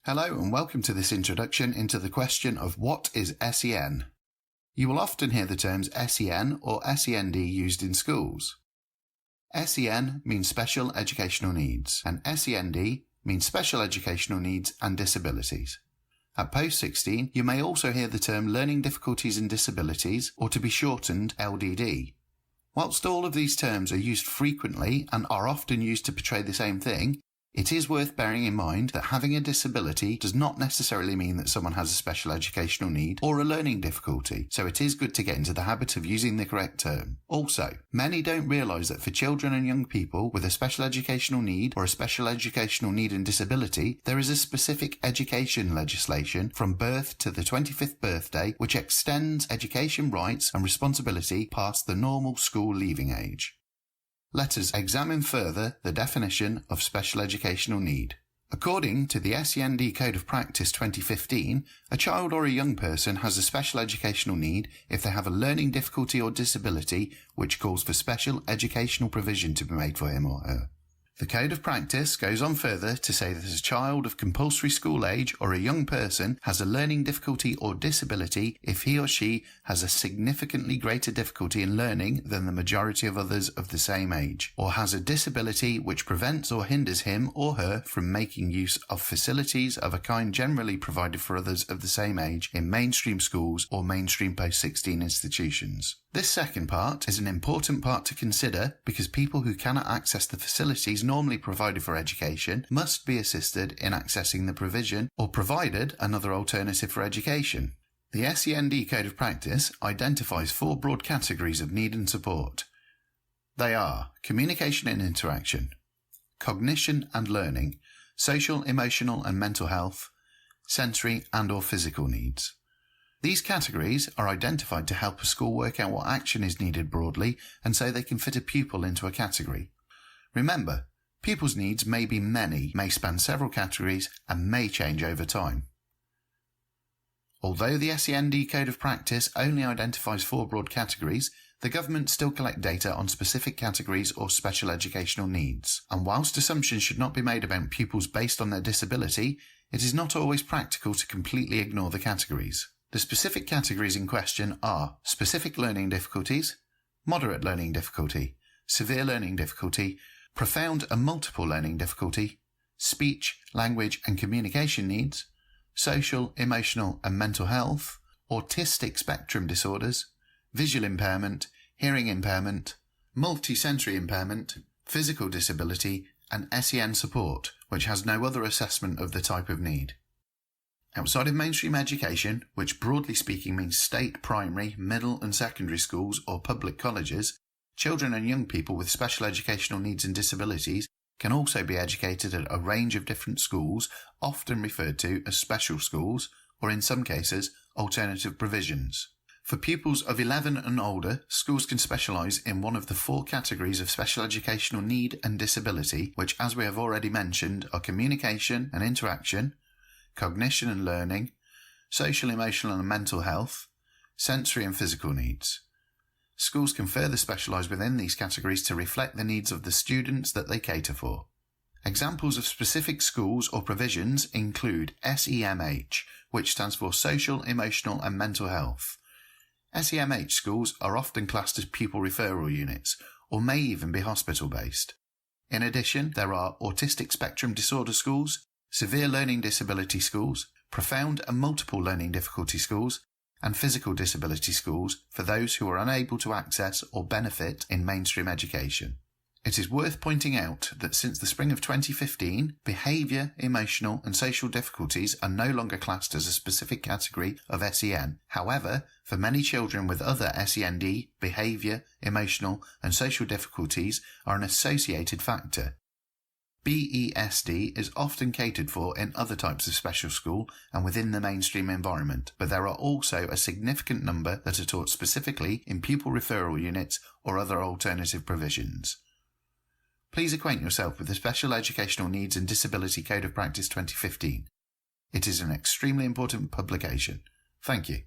Hello and welcome to this introduction into the question of what is SEN. You will often hear the terms SEN or SEND used in schools. SEN means special educational needs and SEND means special educational needs and disabilities. At post 16, you may also hear the term learning difficulties and disabilities, or to be shortened LDD. Whilst all of these terms are used frequently and are often used to portray the same thing, it is worth bearing in mind that having a disability does not necessarily mean that someone has a special educational need or a learning difficulty, so it is good to get into the habit of using the correct term. Also, many don't realise that for children and young people with a special educational need or a special educational need and disability, there is a specific education legislation from birth to the 25th birthday which extends education rights and responsibility past the normal school leaving age. Let us examine further the definition of special educational need. According to the SEND Code of Practice 2015, a child or a young person has a special educational need if they have a learning difficulty or disability which calls for special educational provision to be made for him or her. The Code of Practice goes on further to say that a child of compulsory school age or a young person has a learning difficulty or disability if he or she has a significantly greater difficulty in learning than the majority of others of the same age, or has a disability which prevents or hinders him or her from making use of facilities of a kind generally provided for others of the same age in mainstream schools or mainstream post-16 institutions. This second part is an important part to consider because people who cannot access the facilities normally provided for education must be assisted in accessing the provision or provided another alternative for education. The SEND Code of Practice identifies 4 broad categories of need and support. They are communication and interaction, cognition and learning, social, emotional and mental health, sensory and or physical needs. These categories are identified to help a school work out what action is needed broadly and so they can fit a pupil into a category. Remember, pupils' needs may be many, may span several categories and may change over time. Although the SEND Code of Practice only identifies 4 broad categories, the government still collect data on specific categories or special educational needs. And whilst assumptions should not be made about pupils based on their disability, it is not always practical to completely ignore the categories. The specific categories in question are specific learning difficulties, moderate learning difficulty, severe learning difficulty, profound and multiple learning difficulty, speech, language and communication needs, social, emotional and mental health, autistic spectrum disorders, visual impairment, hearing impairment, multisensory impairment, physical disability and SEN support, which has no other assessment of the type of need. Outside of mainstream education, which broadly speaking means state primary, middle and secondary schools or public colleges, children and young people with special educational needs and disabilities can also be educated at a range of different schools, often referred to as special schools, or in some cases, alternative provisions. For pupils of 11 and older, schools can specialise in one of the 4 categories of special educational need and disability, which, as we have already mentioned, are communication and interaction, cognition and learning, social, emotional and mental health, sensory and physical needs. Schools can further specialise within these categories to reflect the needs of the students that they cater for. Examples of specific schools or provisions include SEMH, which stands for Social, Emotional and Mental Health. SEMH schools are often classed as pupil referral units, or may even be hospital-based. In addition, there are autistic spectrum disorder schools, severe learning disability schools, profound and multiple learning difficulty schools, and physical disability schools for those who are unable to access or benefit in mainstream education. It is worth pointing out that since the spring of 2015, behaviour, emotional and social difficulties are no longer classed as a specific category of SEN. However, for many children with other SEND, behaviour, emotional and social difficulties are an associated factor. BESD is often catered for in other types of special school and within the mainstream environment, but there are also a significant number that are taught specifically in pupil referral units or other alternative provisions. Please acquaint yourself with the Special Educational Needs and Disability Code of Practice 2015. It is an extremely important publication. Thank you.